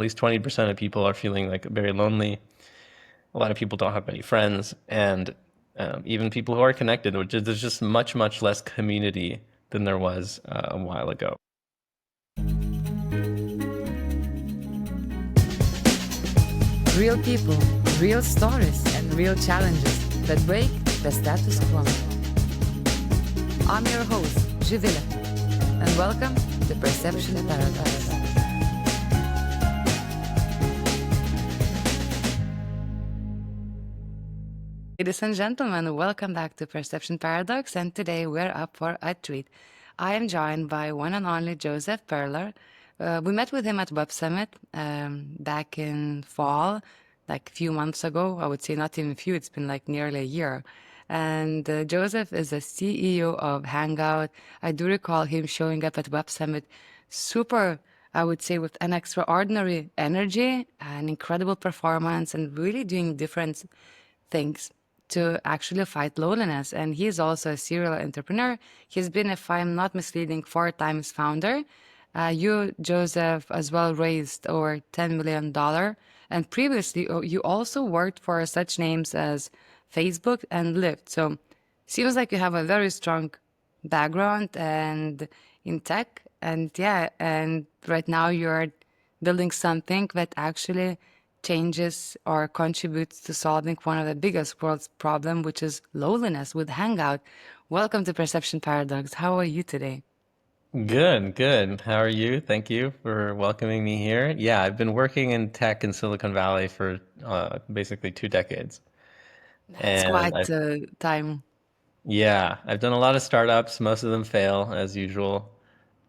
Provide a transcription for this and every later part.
least 20% of people are feeling like very lonely. A lot of people don't have many friends, and even people who are connected, which is there's just much, much less community than there was a while ago. Real people, real stories, and real challenges that break the status quo. I'm your host, Živile, and welcome to Perception Paradox. Ladies and gentlemen, welcome back to Perception Paradox, and today we're up for a treat. I am joined by one and only Joseph Perla. We met with him at Web Summit back in fall, like a few months ago. I would say not even a few, it's been like nearly a year. And Joseph is the CEO of Hangout. I do recall him showing up at Web Summit super, I would say, with an extraordinary energy and incredible performance and really doing different things to actually fight loneliness. And he's also a serial entrepreneur. He's been, if I'm not misleading, 4 times founder. You, Joseph, as well raised over $10 million. And previously, you also worked for such names as Facebook and Lyft. So seems like you have a very strong background and in tech. And yeah, and right now you're building something that actually changes or contributes to solving one of the biggest world's problem, which is loneliness with Hangout. Welcome to Perception Paradox. How are you today? Good, good. How are you? Thank you for welcoming me here. Yeah, I've been working in tech in Silicon Valley for basically 2 decades. That's And quite a time. yeah, I've done a lot of startups. Most of them fail as usual.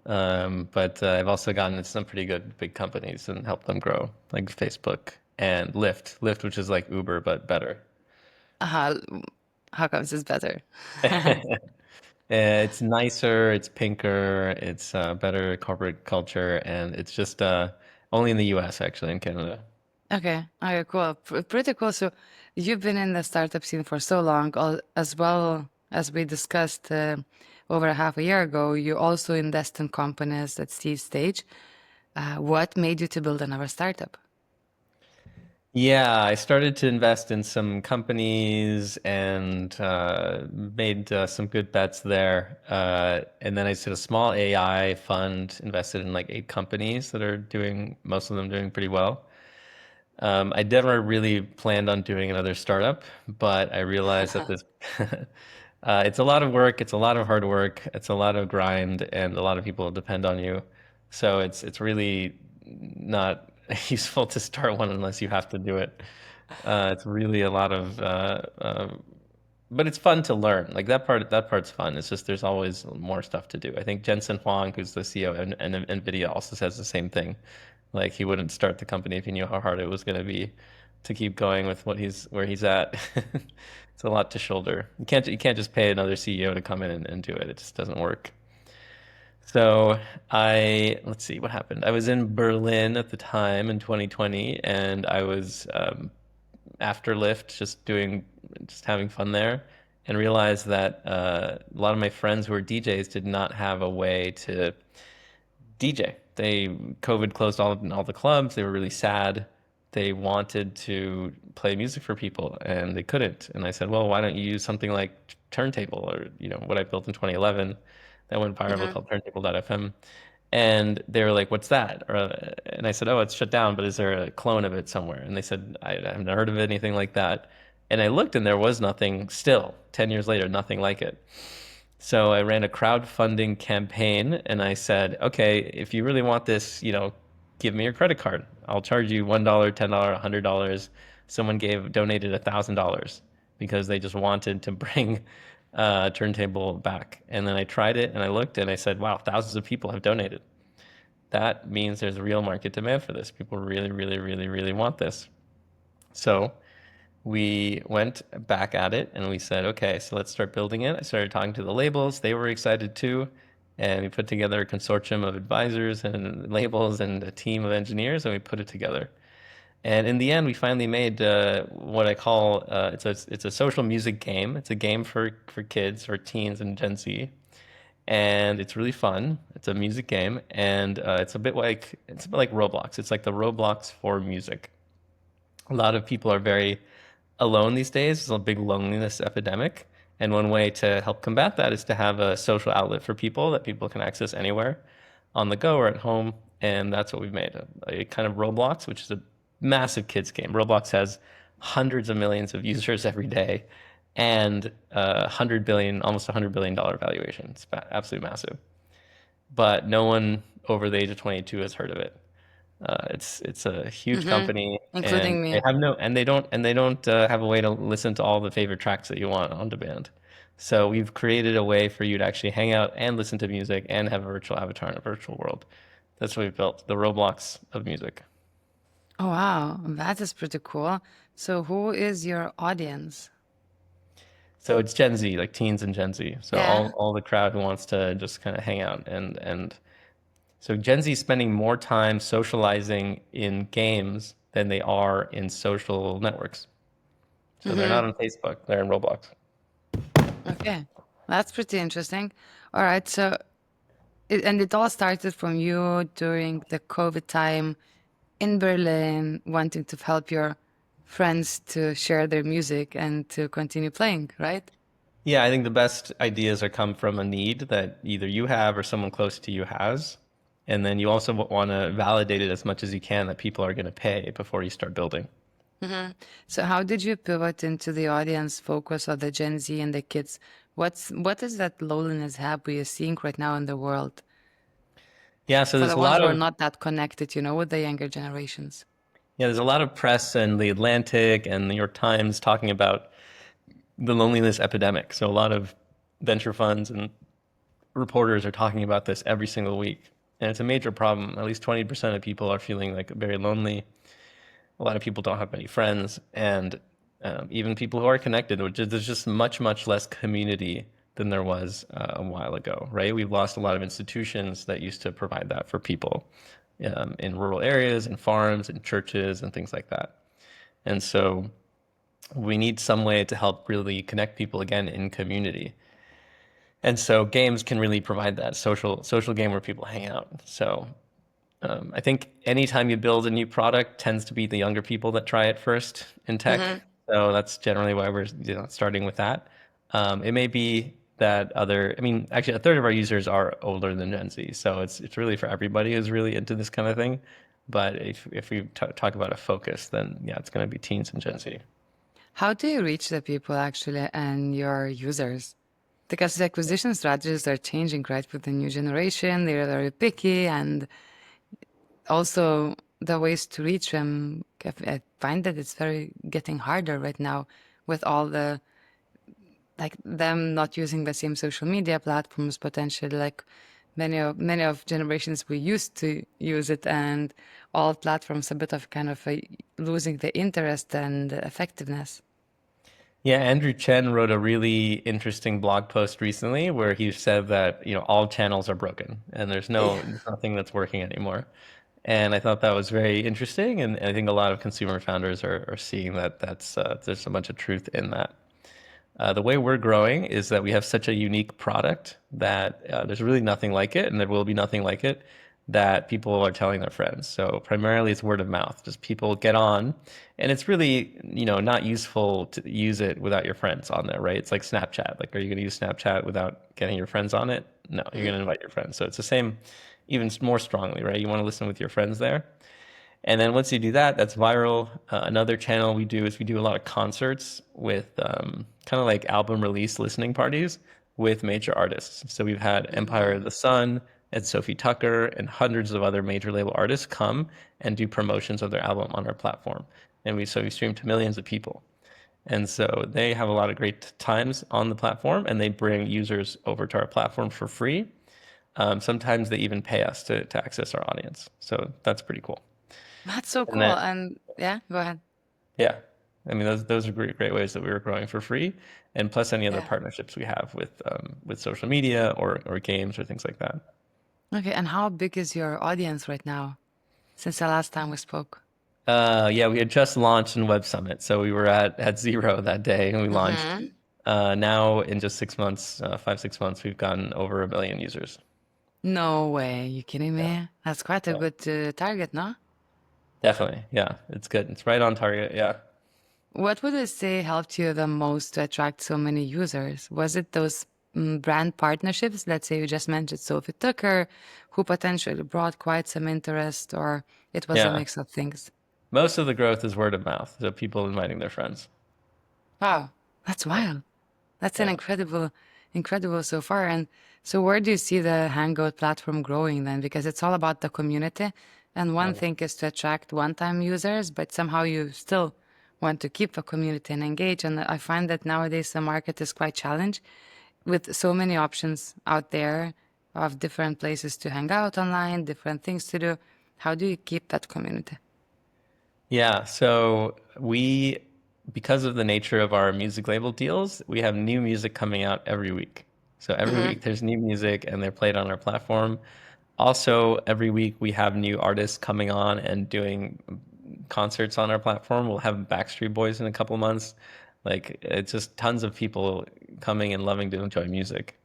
But I've also gotten into some pretty good big companies and helped them grow, like Facebook and Lyft, which is like Uber, but better. Uh, how comes it's better? It's nicer, it's pinker, it's better corporate culture, and it's just only in the US, actually, in Canada. Okay, cool. Pretty cool. So you've been in the startup scene for so long, as well as we discussed over a half a year ago. You also invest in companies at seed stage. What made you to build another startup? Yeah, I started to invest in some companies and made some good bets there. And then I did a small AI fund, invested in like 8 companies that are doing, most of them doing pretty well. I never really planned on doing another startup, but I realized that this it's a lot of work, it's a lot of hard work, it's a lot of grind, and a lot of people depend on you. So it's really not useful to start one unless you have to do it. It's really a lot of but it's fun to learn. Like that part's fun. It's just there's always more stuff to do. I think Jensen Huang, who's the CEO and NVIDIA, also says the same thing. Like he wouldn't start the company if he knew how hard it was going to be to keep going with what he's where he's at. It's a lot to shoulder. You can't just pay another CEO to come in and do it. It just doesn't work. So let's see what happened. I was in Berlin at the time in 2020, and I was after Lyft, just having fun there, and realized that a lot of my friends who were DJs did not have a way to DJ. COVID closed all the clubs. They were really sad. They wanted to play music for people and they couldn't. And I said, well, why don't you use something like Turntable or what I built in 2011 that went viral Hmm. called Turntable.fm. And they were like, what's that? And I said, oh, it's shut down, but is there a clone of it somewhere? And they said, I haven't heard of anything like that. And I looked and there was nothing still, 10 years later, nothing like it. So I ran a crowdfunding campaign and I said, okay, if you really want this, give me your credit card. I'll charge you $1, $10, $100. Someone donated $1,000 because they just wanted to bring Turntable back. And then I tried it and I looked and I said, wow, thousands of people have donated. That means there's a real market demand for this. People really, really, really, really want this. So we went back at it and we said, okay, so let's start building it. I started talking to the labels. They were excited too. And we put together a consortium of advisors and labels and a team of engineers, and we put it together. And in the end, we finally made what I call it's a social music game. It's a game for kids or teens and Gen Z. and it's really fun. It's a music game, and it's a bit like Roblox. It's like the Roblox for music. A lot of people are very alone these days. There's a big loneliness epidemic. And one way to help combat that is to have a social outlet for people that people can access anywhere on the go or at home. And that's what we've made a kind of Roblox, which is a massive kids game. Roblox has hundreds of millions of users every day and 100 billion, almost $100 billion valuation. It's absolutely massive. But no one over the age of 22 has heard of it. It's a huge Mm-hmm. company, and Including they me. have no and they don't have a way to listen to all the favorite tracks that you want on demand. So we've created a way for you to actually hang out and listen to music and have a virtual avatar in a virtual world. That's what we've built, the Roblox of music. Oh, wow. That is pretty cool. So, who is your audience? So it's Gen Z, like teens and Gen Z. So Yeah. all the crowd who wants to just kind of hang out and so Gen Z is spending more time socializing in games than they are in social networks. So they're not Mm-hmm. on Facebook, they're in Roblox. Okay. That's pretty interesting. All right. So, it all started from you during the COVID time in Berlin, wanting to help your friends to share their music and to continue playing, right? Yeah, I think the best ideas are come from a need that either you have or someone close to you has. And then you also want to validate it as much as you can that people are going to pay before you start building. Hmm. So how did you pivot into the audience focus of the Gen Z and the kids? What is that loneliness gap we are seeing right now in the world Yeah, so for there's the a ones lot who are of not that connected, with the younger generations? there's a lot of press and the Atlantic and the New York Times talking about the loneliness epidemic. So a lot of venture funds and reporters are talking about this every single week. And it's a major problem. At least 20% of people are feeling like very lonely. A lot of people don't have many friends, and even people who are connected, which is there's just much less community than there was a while ago, right? We've lost a lot of institutions that used to provide that for people in rural areas, in farms, in churches, and things like that. And so we need some way to help really connect people again in community. And so games can really provide that social game where people hang out. So I think anytime you build a new product tends to be the younger people that try it first in tech. Hmm. So that's generally why we're starting with that. It may be that I mean, actually, a third of our users are older than Gen Z. So it's really for everybody who's really into this kind of thing. But if we talk about a focus, then yeah, it's going to be teens and Gen Z. How do you reach the people actually and your users? Because the acquisition strategies are changing, right? With the new generation, they're very picky, and also the ways to reach them. I find that it's very getting harder right now with all the like them not using the same social media platforms potentially like many of generations we used to use it, and all platforms a bit of kind of losing the interest and effectiveness. Yeah, Andrew Chen wrote a really interesting blog post recently where he said that, all channels are broken and Yeah. there's nothing that's working anymore. And I thought that was very interesting, and I think a lot of consumer founders are seeing that there's a bunch of truth in that. The way we're growing is that we have such a unique product that there's really nothing like it, and there will be nothing like it that people are telling their friends. So primarily it's word of mouth. Just people get on, and it's really, not useful to use it without your friends on there, right? It's like Snapchat. Like, are you going to use Snapchat without getting your friends on it? No, you're going to invite your friends. So it's the same, even more strongly, right? You want to listen with your friends there. And then once you do that, that's viral. Another channel we do is we do a lot of concerts with kind of like album release listening parties with major artists. So we've had Empire of Mhm. the Sun and Sophie Tucker and hundreds of other major label artists come and do promotions of their album on our platform. And we stream to millions of people. And so they have a lot of great times on the platform, and they bring users over to our platform for free. Sometimes they even pay us to access our audience. So that's pretty cool. That's so And cool. then And yeah, go ahead. yeah. I mean, those are great ways that we were growing for free, and plus any other Yeah. partnerships we have with social media or games or things like that. Okay, and how big is your audience right now since the last time we spoke? Yeah, we had just launched in Web Summit, so we were at zero that day, and we launched. Mm-hmm. Now in just 6 months, 5, 6 months, we've gotten over 1 million users. No way. You kidding Yeah, me? That's quite a yeah, good target, no? definitely. Yeah, it's good. It's right on target. Yeah. What would you say helped you the most to attract so many users? Was it those brand partnerships? Let's say you just mentioned Sophie Tucker, who potentially brought quite some interest, or it was a Yeah. mix of things? Most of the growth is word of mouth. So people inviting their friends. Wow, that's Yeah. wild. That's an Yeah. incredible so far. And so where do you see the Hangout platform growing then? Because it's all about the community. And one Yeah. thing is to attract one-time users, but somehow you still want to keep a community and engage. And I find that nowadays the market is quite challenged with so many options out there of different places to hang out online, different things to do. How do you keep that community? Yeah, so because of the nature of our music label deals, we have new music coming out every week. So every Mm-hmm. week there's new music and they're played on our platform. Also, every week we have new artists coming on and doing concerts on our platform. We'll have Backstreet Boys in a couple months. Like it's just tons of people coming and loving to enjoy music.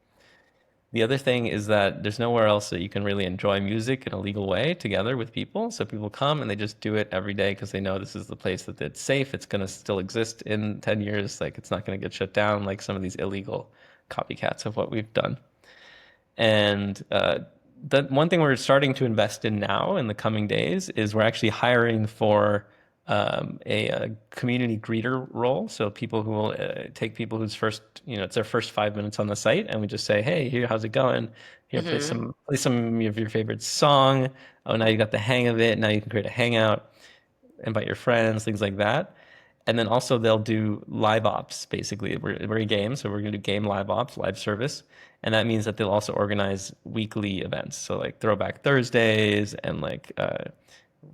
The other thing is that there's nowhere else that you can really enjoy music in a legal way together with people. So people come and they just do it every day because they know this is the place that it's safe. It's going to still exist in 10 years. Like it's not going to get shut down like some of these illegal copycats of what we've done. And the one thing we're starting to invest in now in the coming days is we're actually hiring for a community greeter role. So people who will take people whose first, it's their first 5 minutes on the site, and we just say, "Hey, here, how's it going? Here, Mm-hmm. play some of your favorite song. Oh, now you got the hang of it. Now you can create a hangout, invite your friends, things like that." And then also they'll do live ops. Basically, we're a game, so we're gonna do game live ops, live service, and that means that they'll also organize weekly events, so like Throwback Thursdays and like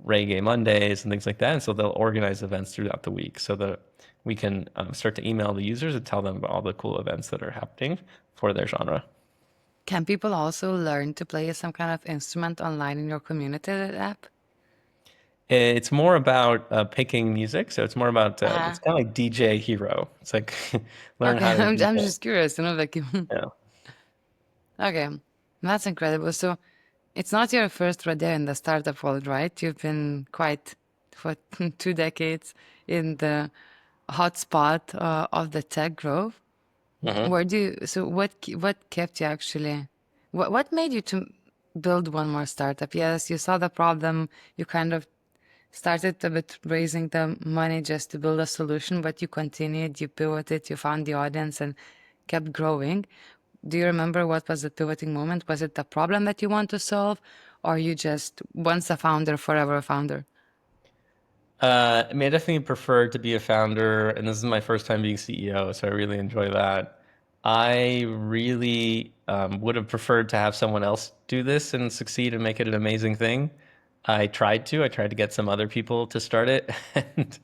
Reggae Mondays and things like that. And so they'll organize events throughout the week, so that we can start to email the users and tell them about all the cool events that are happening for their genre. Can people also learn to play some kind of instrument online in your community app? It's more about picking music, so it's more about Uh-huh. it's kind of like DJ Hero. It's like learn Okay, how to I'm DJ. just curious, like, Yeah. okay, that's incredible. So it's not your first rodeo in the startup world, right? You've been quite for 2 decades in the hotspot of the tech growth. Mhm. Where do you, so what kept you actually, what made you to build one more startup? Yes, you saw the problem, you kind of started a bit raising the money just to build a solution, but you continued, you pivoted, you found the audience and kept growing. Do you remember what was the pivoting moment? Was it the problem that you want to solve, or you just once a founder, forever a founder? I mean, I definitely prefer to be a founder, and this is my first time being CEO, so I really enjoy that. I really would have preferred to have someone else do this and succeed and make it an amazing thing. I tried to. I tried to get some other people to start it, and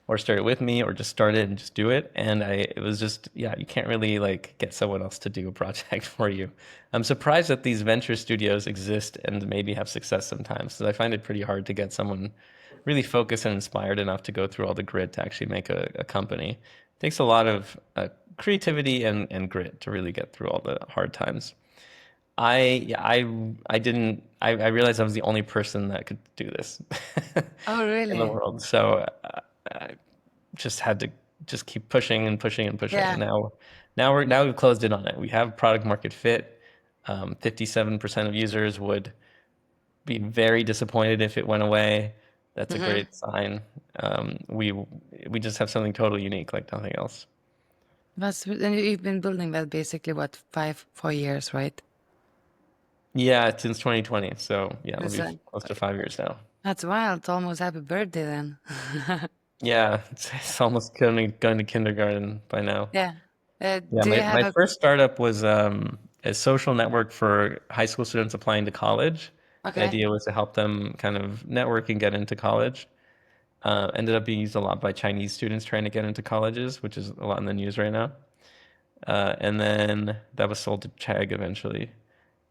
or start it with me, or just start it and just do it. And it was just, yeah, you can't really like get someone else to do a project for you. I'm surprised that these venture studios exist and maybe have success sometimes, because I find it pretty hard to get someone really focused and inspired enough to go through all the grit to actually make a company. It takes a lot of creativity and grit to really get through all the hard times. Yeah, I didn't I realized I was the only person that could do this Oh, in the really? world. So I just had to just keep pushing and pushing and pushing. And Yeah. now we've closed in on it. We have product market fit. 57% of users would be very disappointed if it went away. That's a Hmm. great sign. We just have something totally unique, like nothing else. And you've been building that basically what 4 years, right? Yeah, since 2020. So yeah, it'll It's be a, close to 5 years now. that's wild. It's almost happy birthday then. Yeah, it's almost going to kindergarten by now. Yeah. Yeah, Do you have my a first startup was a social network for high school students applying to college. The okay? idea was to help them kind of network and get into college. Ended up being used a lot by Chinese students trying to get into colleges, which is a lot in the news right now. And then that was sold to Chegg eventually.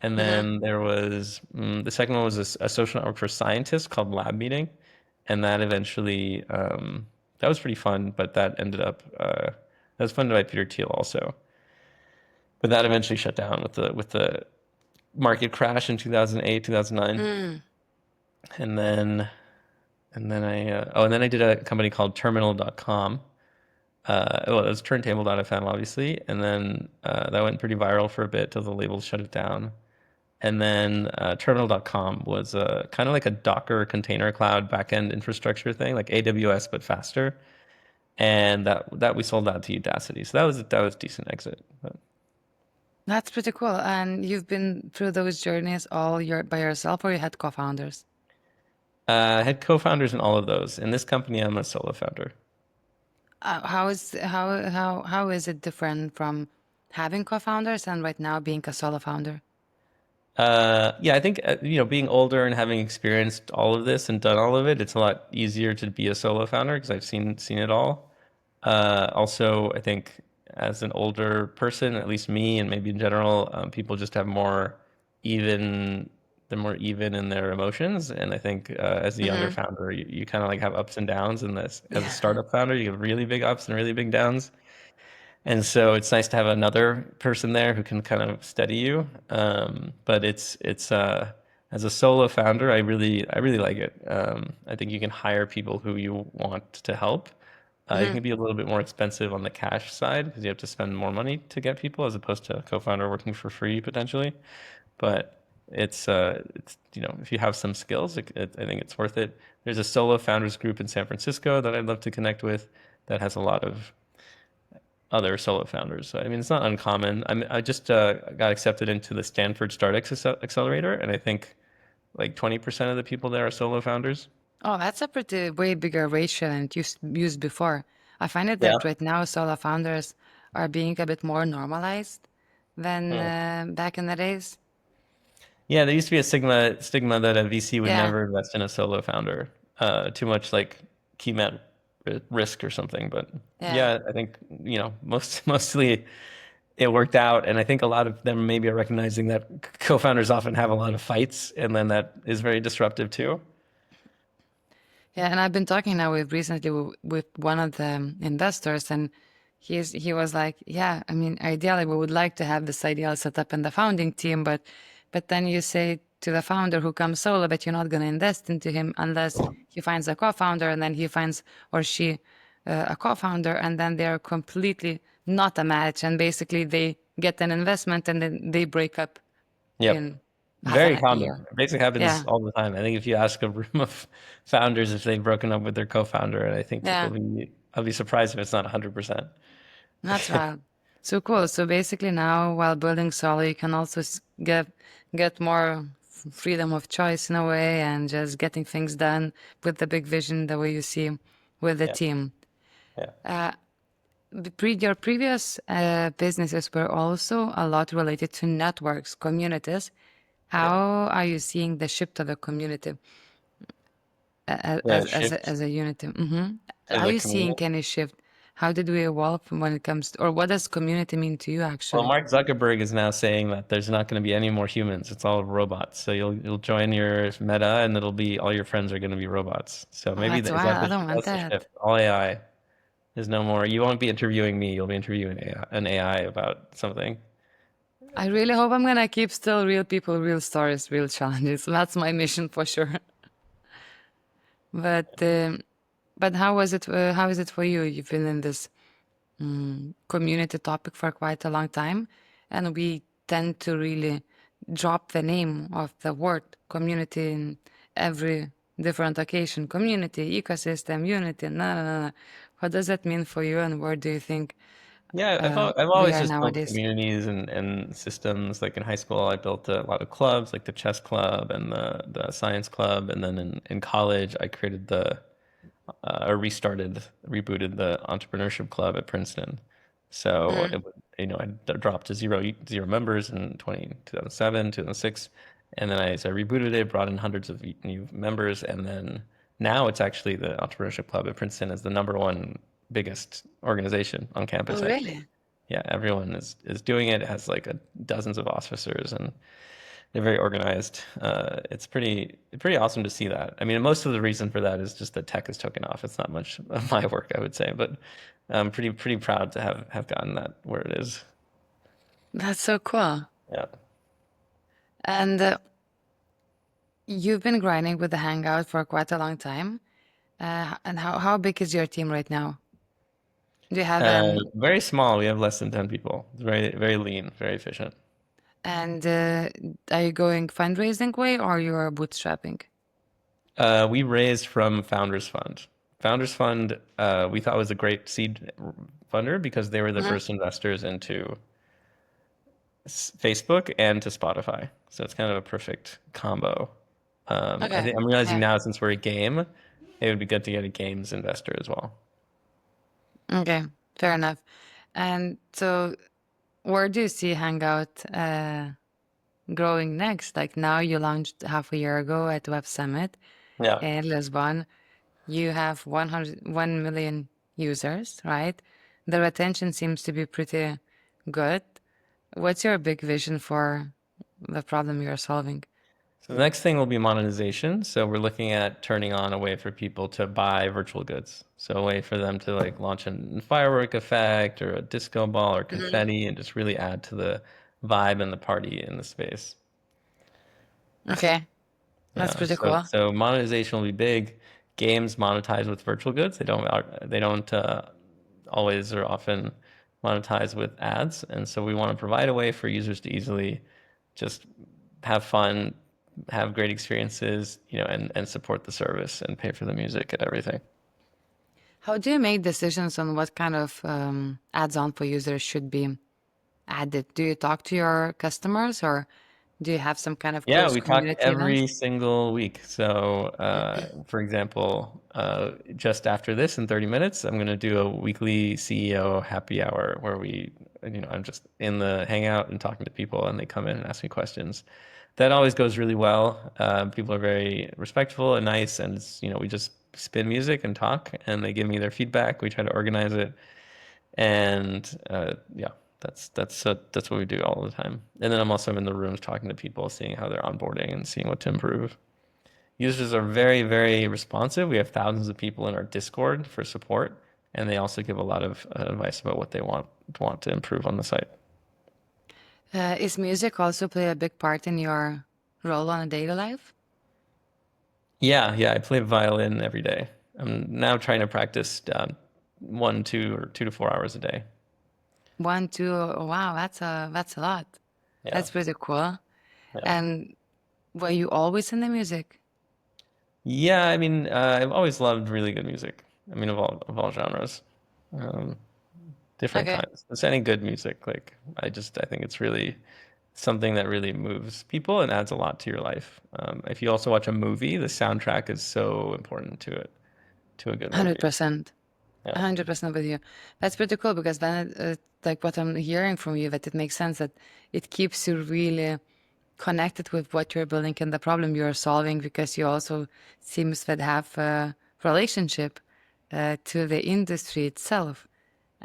And Hmm. then there was the second one was a social network for scientists called Lab Meeting, and that eventually that was pretty fun, but that ended up That was funded by Peter Thiel also, but that eventually shut down with the market crash in 2008, 2009, Mm. and then and then I did a company called Terminal.com. Well, it was turntable.fm, obviously, and then that went pretty viral for a bit till the labels shut it down. And then Terminal.com was kind of like a Docker container cloud backend infrastructure thing, like AWS but faster. And that we sold that to Udacity, so that was a decent exit. But, That's pretty cool. And you've been through those journeys all by yourself, or you had co-founders? I had co-founders in all of those. In this company, I'm a solo founder. How is it different from having co-founders and right now being a solo founder? Yeah, I think being older and having experienced all of this and done all of it, it's a lot easier to be a solo founder because I've seen it all. Also, I think as an older person, at least me and maybe in general, people just have more even. They're more even in their emotions, and I think as a younger Mm-hmm. founder, you kind of like have ups and downs. And this, as a Yeah. startup founder, you have really big ups and really big downs. And so it's nice to have another person there who can kind of steady you. But it's as a solo founder, I really like it. I think you can hire people who you want to help. It Mm-hmm. can be a little bit more expensive on the cash side because you have to spend more money to get people as opposed to a co-founder working for free potentially. But it's if you have some skills, I think it's worth it. There's a solo founders group in San Francisco that I'd love to connect with that has a lot of other solo founders. So, I mean, it's not uncommon. I just got accepted into the Stanford Accelerator, and I think like 20% of the people there are solo founders. Oh, that's a pretty way bigger ratio than it used before. I find it Yeah. that right now solo founders are being a bit more normalized than Mm. back in the days. Yeah, there used to be a stigma that a VC would Yeah, never invest in a solo founder. Too much like key man risk or something. But yeah. yeah, I think mostly it worked out, and I think a lot of them maybe are recognizing that co-founders often have a lot of fights, and then that is very disruptive too. Yeah, and I've been talking now with recently with one of the investors, and he was like, "Yeah, I mean, ideally we would like to have this ideal setup in the founding team, but then you say to the founder who comes solo that you're not going to invest into him unless he finds a co-founder, and then he finds or she a co-founder, and then they're completely not a match, and basically they get an investment and then they break up Yep. in half Very an common. year." It basically happens Yeah, all the time. I think if you ask a room of founders if they've broken up with their co-founder, and I think yeah. I'll be surprised if it's not 100%. That's wild. So cool. So basically now while building solo, you can also get more freedom of choice in a way and just getting things done with the big vision the way you see with the Yeah. team. Yeah. Uh, your previous businesses were also a lot related to networks, communities. Yeah. How are you seeing the shift of the community Yeah. Shift as a unity? as Are a you seeing community. any shift? How did we evolve when it comes to, or what does community mean to you Well, actually? Mark Zuckerberg is now saying that there's not going to be any more humans. It's all robots. So you'll join your Meta, and it'll be all your friends are going to be robots. So Oh, maybe that's wild. I don't want that's the that. shift. All AI. There's no more. You won't be interviewing me. You'll be interviewing an AI about something. I really hope I'm gonna keep still real people, real stories, real challenges. That's my mission for sure. But how was it? How is it for you? You've been in this community topic for quite a long time, and we tend to really drop the name of the word community in every different occasion. Community, ecosystem, unity. No, no, no, no. What does that mean for you, and where do you think Yeah, I've we always are just built nowadays? communities and systems. Like in high school, I built a lot of clubs, like the chess club and the science club. And then in college, I created or rebooted the entrepreneurship club at Princeton. So Mm. I dropped to zero members in 2007, 2006, and then so I rebooted it, brought in hundreds of new members, and then now it's actually the entrepreneurship club at Princeton is the number one biggest organization on Oh, campus, actually. really? Yeah, everyone is doing it. It has like dozens of officers, and they're very organized. It's pretty awesome to see that. I mean, most of the reason for that is just that tech is taken off. It's not much of my work, I would say, but I'm pretty proud to have gotten that where it is. That's so cool. Yeah. And you've been grinding with the Hangout for quite a long time. And how big is your team right now? Do you have Very small. We have less than 10 people. It's very lean, very efficient. and are you going fundraising way or you're bootstrapping? We raised from Founders Fund. Founders Fund, we thought was a great seed funder because they were the Mhm. first investors into Facebook and to Spotify. So it's kind of a perfect combo. I Okay. think I'm realizing Yeah. now since we're a game, it would be good to get a games investor as well. Okay. Fair enough. And so where do you see Hangout growing next? Like now you launched half a year ago at Web Summit Yeah. in Lisbon. You have 1 million users, right? The retention seems to be pretty good. What's your big vision for the problem you're solving? So the next thing will be monetization. So we're looking at turning on a way for people to buy virtual goods. So a way for them to like launch a firework effect or a disco ball or Mhm. confetti and just really add to the vibe and the party in the space. Okay, that's Yeah. pretty So cool. so monetization will be big. Games monetize with virtual goods. They don't always or often monetize with ads. And so we want to provide a way for users to easily just have fun, have great experiences, and support the service and pay for the music and everything. How do you make decisions on what kind of ads on for users should be added? Do you talk to your customers or do you have some kind of Yeah, close we talk community events? every single week. So, for example, just after this in 30 minutes, I'm going to do a weekly CEO happy hour where I'm just in the Hangout and talking to people, and they come in and ask me questions. That always goes really well. People are very respectful and nice, and we just spin music and talk, and they give me their feedback. We try to organize it, and yeah, that's what we do all the time. And then I'm also in the rooms talking to people, seeing how they're onboarding and seeing what to improve. Users are very responsive. We have thousands of people in our Discord for support, and they also give a lot of advice about what they want to improve on the site. Is music also play a big part in your role on a daily life? Yeah, I play violin every day. I'm now trying to practice 2 to 4 hours a day. One, two, oh, wow, that's a lot. Yeah, That's pretty cool. yeah. And were you always in the music? Yeah, I mean, I've always loved really good music. I mean, of all genres, um, different Okay, kinds. It's any good music. Like, I think it's really something that really moves people and adds a lot to your life. If you also watch a movie, the soundtrack is so important to it, to a good movie. 100%. Yeah, 100% with you. That's pretty cool because then, like what I'm hearing from you, that it makes sense that it keeps you really connected with what you're building and the problem you're solving because you also seems that have a relationship to the industry itself.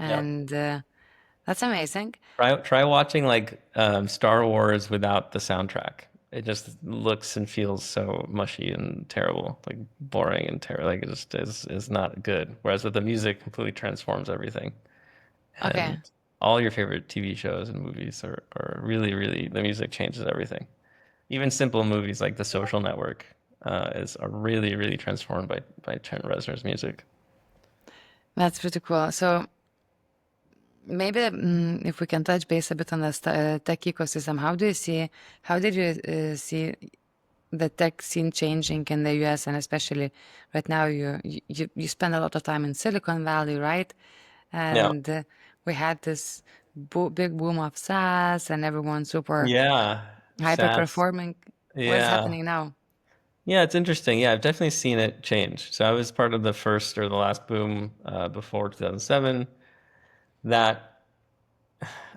yeah. And that's amazing. Try watching like Star Wars without the soundtrack. It just looks and feels so mushy and terrible, like boring and terrible. Like it just is not good. Whereas with the music, completely transforms everything. And Okay. all your favorite TV shows and movies are really the music changes everything. Even simple movies like The Social Network are really transformed by Trent Reznor's music. That's pretty cool. So maybe if we can touch base a bit on the tech ecosystem, how did you see the tech scene changing in the US and especially right now you spend a lot of time in Silicon Valley, right? Yeah, And we had this big boom of SaaS and everyone super yeah, hyper SaaS. performing. What's Yeah, happening now? yeah, it's interesting. Yeah, I've definitely seen it change. So I was part of the first or the last boom before 2007. That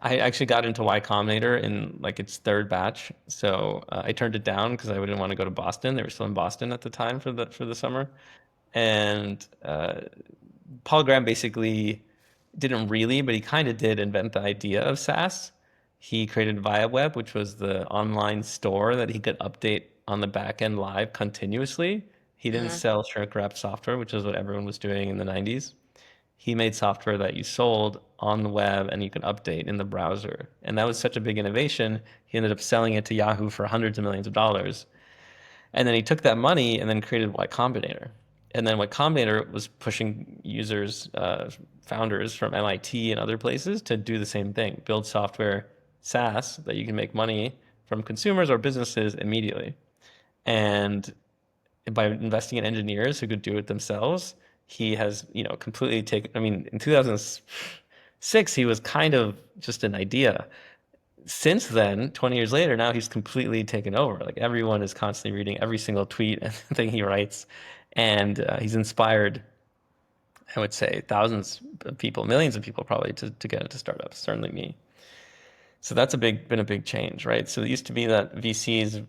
I actually got into Y Combinator in like its third batch. So I turned it down because I didn't want to go to Boston. They were still in Boston at the time for the summer. And Paul Graham basically didn't really, but he kind of did invent the idea of SaaS. He created ViaWeb, which was the online store that he could update on the back end live continuously. He didn't Mm-hmm. sell shrink wrap software, which is what everyone was doing in the 90s. He made software that you sold on the web and you could update in the browser. And that was such a big innovation. He ended up selling it to Yahoo for hundreds of millions of dollars. And then he took that money and then created Y Combinator. And then Y Combinator was pushing users, founders from MIT and other places to do the same thing, build software SaaS that you can make money from consumers or businesses immediately. And by investing in engineers who could do it themselves, he has, completely taken, I mean, in 2006, he was kind of just an idea. Since then, 20 years later, now he's completely taken over. Like everyone is constantly reading every single tweet and thing he writes. And he's inspired, I would say, thousands of people, millions of people probably to get into startups, certainly me. So that's been a big change, right? So it used to be that VCs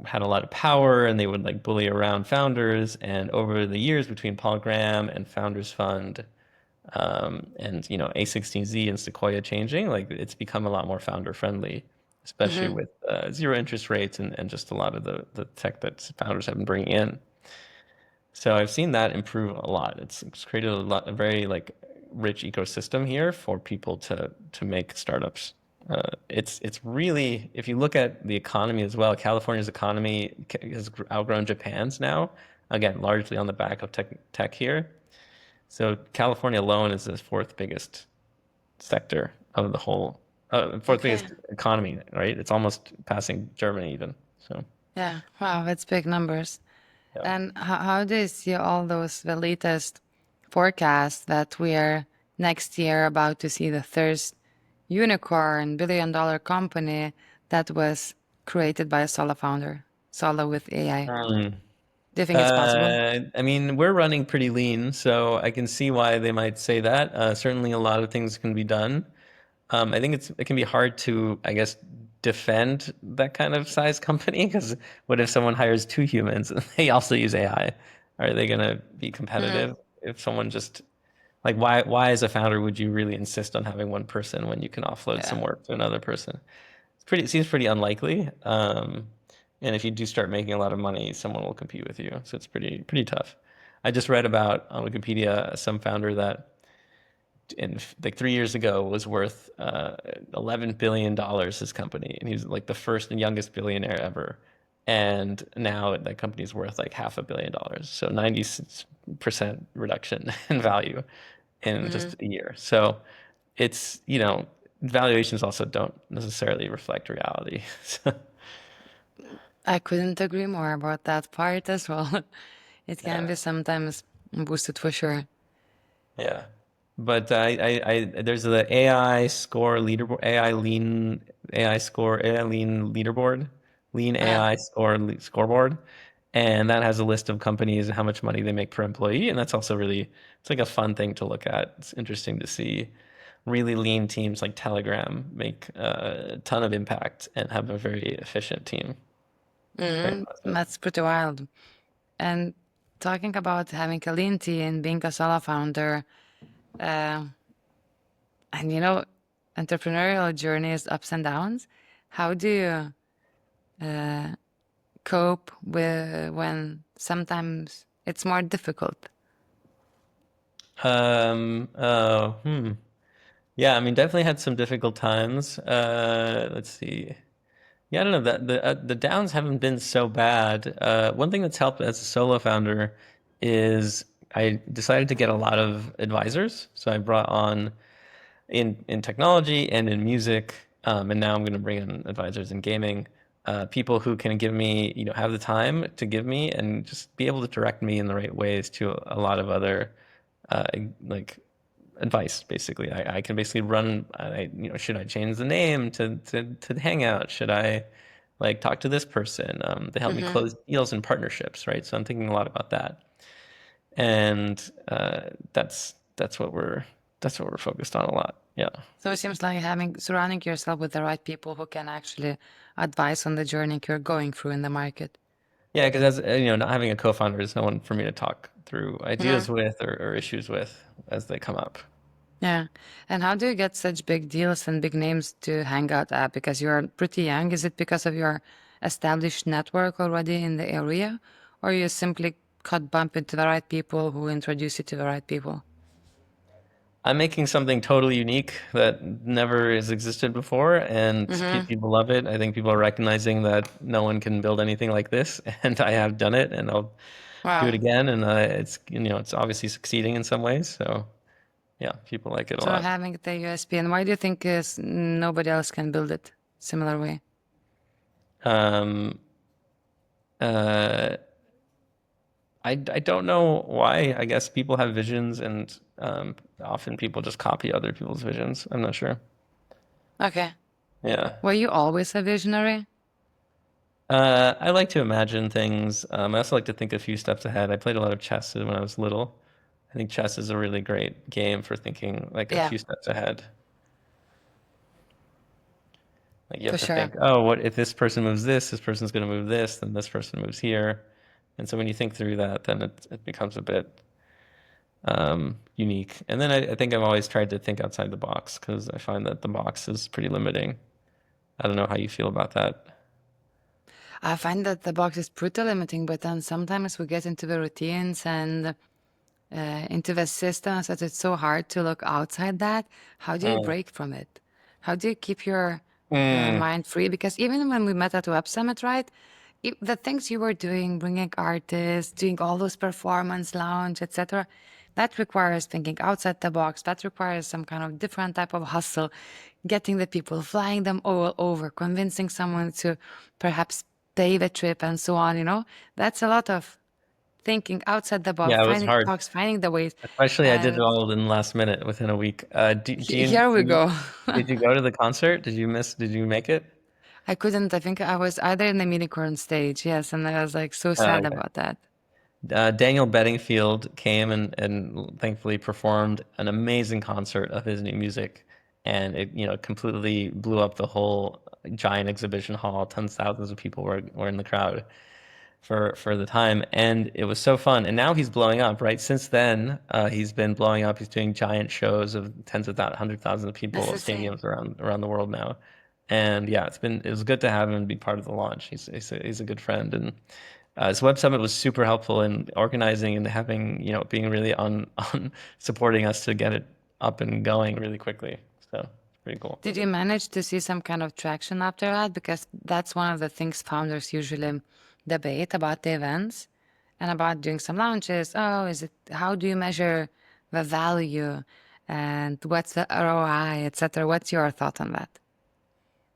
had a lot of power and they would like bully around founders. And over the years between Paul Graham and Founders Fund, and A16Z and Sequoia changing, like it's become a lot more founder friendly, especially Mm-hmm. with zero interest rates and just a lot of the tech that founders have been bringing in. So I've seen that improve a lot. It's created a very like rich ecosystem here for people to make startups. It's really, if you look at the economy as well, California's economy has outgrown Japan's now. Again, largely on the back of tech here. So California alone is the fourth biggest sector of the whole, fourth Okay. biggest economy, right? It's almost passing Germany even. So Yeah. Wow, that's big numbers. yeah. And how do you see all those, the latest forecasts that we are next year about to see the first unicorn billion-dollar company that was created by a solo founder, solo with AI? Mm. Do you think it's possible? I mean, we're running pretty lean, so I can see why they might say that. Certainly, a lot of things can be done. I think it can be hard to, I guess, defend that kind of size company because what if someone hires two humans and they also use AI? Are they going to be Mm-hmm. competitive if someone just like why as a founder would you really insist on having one person when you can offload some Yeah. work to another person? It seems pretty unlikely. And if you do start making a lot of money, someone will compete with you. So it's pretty tough. I just read about on Wikipedia some founder that in like 3 years ago was worth $11 billion, his company, and he's like the first and youngest billionaire ever. And now that company's worth like $500 million, so 90% reduction in value in Mm-hmm. just a year. So it's, valuations also don't necessarily reflect reality. So, I couldn't agree more about that part as well. It can yeah. be sometimes boosted for sure. Yeah. But there's the AI score leaderboard, AI lean leaderboard, lean Yeah. AI scoreboard. And that has a list of companies and how much money they make per employee. And that's also really, it's like a fun thing to look at. It's interesting to see really lean teams like Telegram make a ton of impact and have a very efficient team. It's very Mm-hmm. impressive. That's pretty wild. And talking about having a lean team, being a solo founder, uh, and entrepreneurial journeys, ups and downs. How do you cope with when sometimes it's more difficult? Oh, hmm. Yeah, I mean, definitely had some difficult times. Let's see. Yeah, I don't know that the downs haven't been so bad. One thing that's helped as a solo founder is I decided to get a lot of advisors. So I brought on in technology and in music, and now I'm going to bring in advisors in gaming, people who can give me, have the time to give me and just be able to direct me in the right ways to a lot of other uh, like advice. Basically, I can basically run. Should I change the name to Hangout? Should I like talk to this person? They help me Mm-hmm. close deals and partnerships, right? So I'm thinking a lot about that, and that's what we're focused on a lot. Yeah. So it seems like having surrounding yourself with the right people who can actually advise on the journey you're going through in the market. Yeah, because as not having a co-founder is no one for me to talk through Mm-hmm. ideas with or issues with as they come up. Yeah. And how do you get such big deals and big names to Hangout app? Because you're pretty young. Is it because of your established network already in the area? Or you simply got bump into the right people who introduce you to the right people? I'm making something totally unique that never has existed before, and Mm-hmm. people love it. I think people are recognizing that no one can build anything like this, and I have done it, and I'll do it Wow. again. And it's it's obviously succeeding in some ways. So yeah, people like it a So lot. having the USP, and why do you think is nobody else can build it similar way? Um, uh, I don't know why. I guess people have visions, and often people just copy other people's visions. I'm not sure. Okay. Yeah. Were you always a visionary? I like to imagine things. I also like to think a few steps ahead. I played a lot of chess when I was little. I think chess is a really great game for thinking like a Yeah, few steps ahead. Like you for have to sure. think, oh, what if this person moves this person's going to move this, then this person moves here. And so when you think through that, then it becomes a bit unique. And then I think I've always tried to think outside the box because I find that the box is pretty limiting. I don't know how you feel about that. I find that the box is pretty limiting, but then sometimes we get into the routines and into the systems that it's so hard to look outside that. How do you Mm. break from it? How do you keep your Mm. mind free? Because even when we met at Web Summit, right? The things you were doing, bringing artists, doing all those performance lounge, etc., that requires thinking outside the box. That requires some kind of different type of hustle, getting the people, flying them all over, convincing someone to perhaps pay the trip and so on. That's a lot of thinking outside the box, Yeah, it was hard. finding the ways. Especially I did it And all in the last minute within a week. here we go. Did you go to the concert? Did you make it? I couldn't. I think I was either in the meeting or on stage. Yes, and I was like so sad Okay. about that. Daniel Bedingfield came and thankfully performed an amazing concert of his new music, and it completely blew up the whole giant exhibition hall. Tens of thousands of people were in the crowd for the time, and it was so fun. And now he's blowing up, right? Since then, he's been blowing up. He's doing giant shows of tens of thousands, hundred thousands of people That's at the same. stadiums around the world now. And yeah, it was good to have him be part of the launch. He's a good friend, and this web summit was super helpful in organizing and having being really on on supporting us to get it up and going really quickly. So it's pretty cool. Did you manage to see some kind of traction after that? Because that's one of the things founders usually debate about the events and about doing some launches. Oh, how do you measure the value and what's the ROI, etc.? What's your thought on that?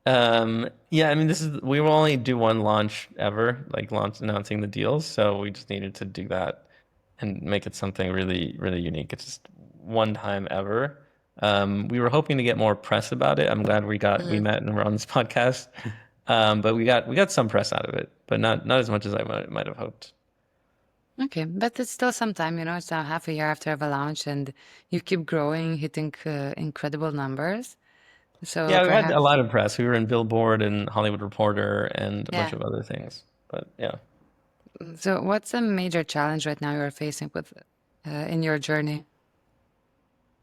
Yeah, I mean, we will only do one launch ever, like launch announcing the deals. So we just needed to do that and make it something really, really unique. It's just one time ever. We were hoping to get more press about it. I'm glad we Mhm. met and we're on this podcast. But we got some press out of it, but not as much as I might have hoped. Okay, but it's still some time, it's now half a year after the launch and you keep growing, hitting incredible numbers. So Yeah, we had a perhaps, lot of press. We were in Billboard and Hollywood Reporter and a bunch yeah. of other things. But yeah. So what's a major challenge right now you're facing with in your journey?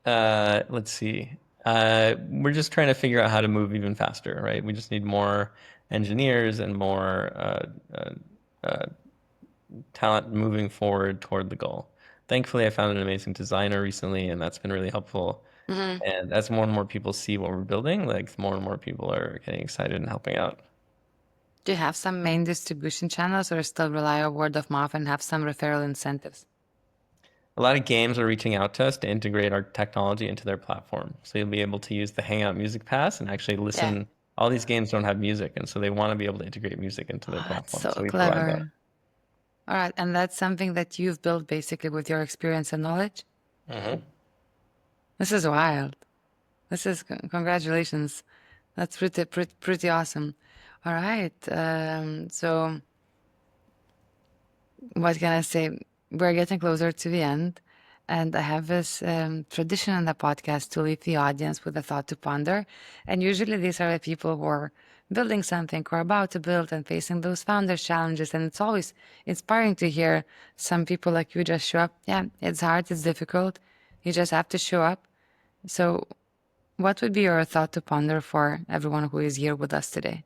Let's see. We're just trying to figure out how to move even faster, right? We just need more engineers and more talent moving forward toward the goal. Thankfully, I found an amazing designer recently, and that's been really helpful. Hmm. And as more and more people see what we're building, like more and more people are getting excited and helping out. Do you have some main distribution channels or still rely on word of mouth and have some referral incentives? A lot of games are reaching out to us to integrate our technology into their platform. So you'll be able to use the Hangout Music Pass and actually Yeah. listen. All these games don't have music, and so they want to be able to integrate music into their Oh, that's platform. so So we provide that. clever. All right, and that's something that you've built basically with your experience and knowledge? Hmm. This is wild. Congratulations. That's pretty awesome. All right. So what can I say? We're getting closer to the end, and I have this tradition in the podcast to leave the audience with a thought to ponder. And usually, these are the people who are building something or about to build and facing those founders' challenges. And it's always inspiring to hear some people like you just show up. Yeah, it's hard, it's difficult. You just have to show up, So, what would be your thought to ponder for everyone who is here with us today?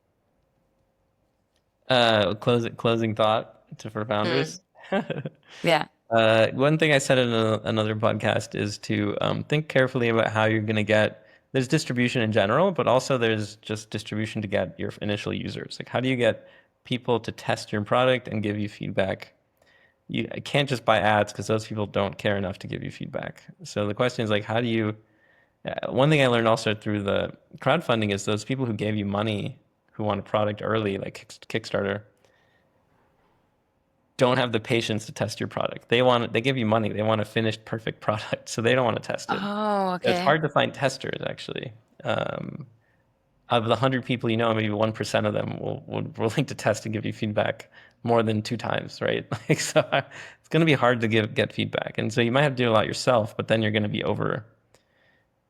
Closing thought for Hmm. founders. Yeah. One thing I said in another podcast is to think carefully about how you're going to get. There's distribution in general, but also there's just distribution to get your initial users. Like, how do you get people to test your product and give you feedback? You I can't just buy ads because those people don't care enough to give you feedback. So the question is like, how do you? One thing I learned also through the crowdfunding is those people who gave you money who want a product early, like Kickstarter, don't have the patience to test your product. They give you money. They want a finished perfect product, so they don't want to test it. Oh, It's okay. hard to find testers actually. Um, of the 100 people you know, maybe 1% of them will willing to test and give you feedback more than 2 times, right? Like so, it's going to be hard to get feedback, and so you might have to do a lot yourself. But then you're going to be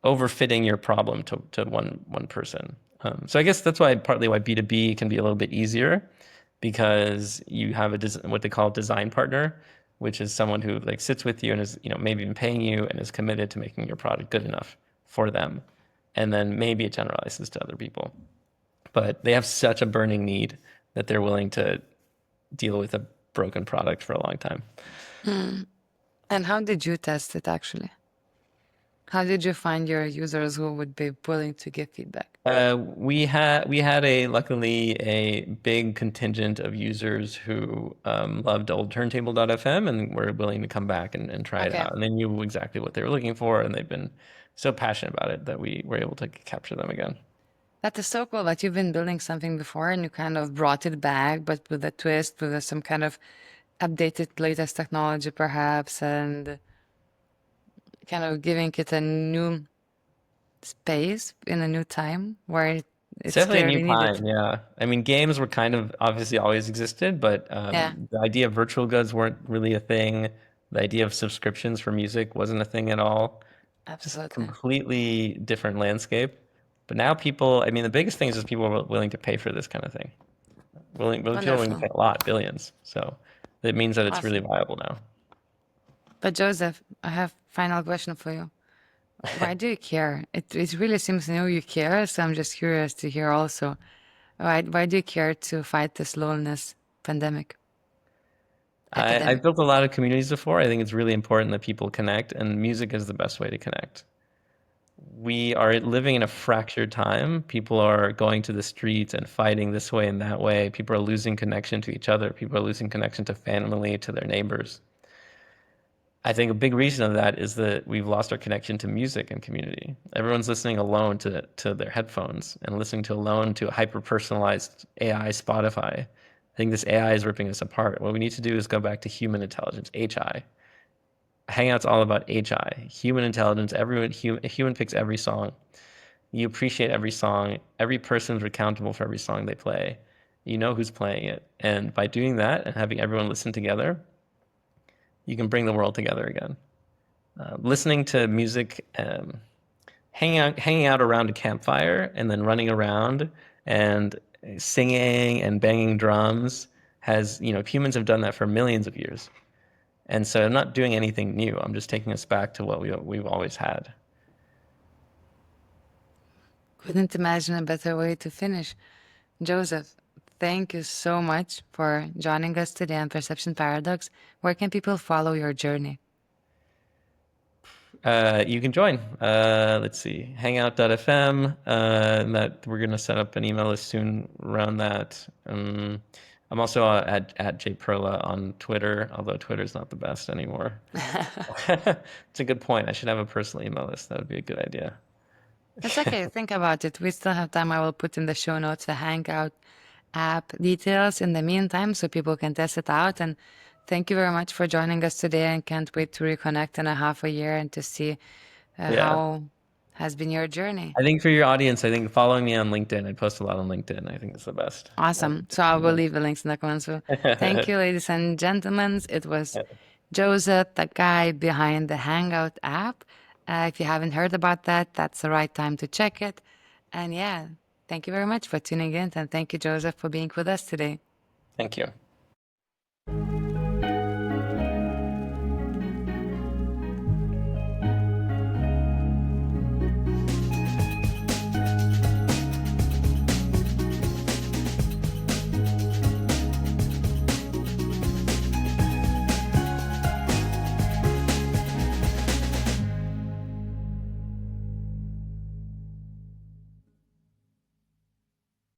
overfitting your problem to one person. So I guess that's why partly why B2B can be a little bit easier because you have what they call a design partner, which is someone who like sits with you and is maybe even paying you and is committed to making your product good enough for them, and then maybe it generalizes to other people. But they have such a burning need that they're willing to deal with a broken product for a long time. Hmm. And how did you test it actually? How did you find your users who would be willing to give feedback? We had a luckily a big contingent of users who loved old turntable.fm and were willing to come back and try it Okay. out. And they knew exactly what they were looking for, and they've been so passionate about it that we were able to capture them again. That is so cool that you've been building something before and you kind of brought it back, but with a twist, with some kind of updated latest technology perhaps, and kind of giving it a new space in a new time where It's it's definitely a new clearly needed. time, yeah. I mean, games were kind of obviously always existed, but Yeah, the idea of virtual goods weren't really a thing. The idea of subscriptions for music wasn't a thing at all. Just absolutely. completely different landscape. But now people, I mean, the biggest thing is just people are willing to pay for this kind of thing. People are willing to Wonderful. pay a lot, billions. So it means that it's really Awesome. viable now. But Joseph, I have final question for you. Why do you care? It really seems to know you care, so I'm just curious to hear also. Why do you care to fight this loneliness pandemic, I've epidemic? built a lot of communities before. I think it's really important that people connect, and music is the best way to connect. We are living in a fractured time. People are going to the streets and fighting this way and that way. People are losing connection to each other. People are losing connection to family, to their neighbors. I think a big reason of that is that we've lost our connection to music and community. Everyone's listening alone to their headphones and listening to alone to a hyper personalized AI Spotify. I think this AI is ripping us apart. What we need to do is go back to human intelligence, HI. Hangout's all about HI, human intelligence. A human picks every song. You appreciate every song. Every person's accountable for every song they play. You know who's playing it. And by doing that and having everyone listen together, you can bring the world together again. Listening to music, hanging out around a campfire, and then running around and singing and banging drums humans have done that for millions of years. And so I'm not doing anything new. I'm just taking us back to what we've always had. Couldn't imagine a better way to finish. Joseph, thank you so much for joining us today on Perception Paradox. Where can people follow your journey? You can join. Let's see, Hangout.fm. That we're gonna set up an email list soon around that. I'm also at jperla on Twitter, although Twitter's not the best anymore. It's a good point. I should have a personal email list. That would be a good idea. It's okay. Think about it. We still have time. I will put in the show notes the Hangout app details in the meantime so people can test it out. And thank you very much for joining us today. And can't wait to reconnect in a half a year and to see Yeah. how has been your journey. I think for your audience, I think following me on LinkedIn. I post a lot on LinkedIn. I think it's the best. Awesome. So I will leave the links in the comments. So thank you, ladies and gentlemen. It was Joseph, the guy behind the Hangout app. If you haven't heard about that, that's the right time to check it. And yeah, thank you very much for tuning in. And thank you, Joseph, for being with us today. Thank you.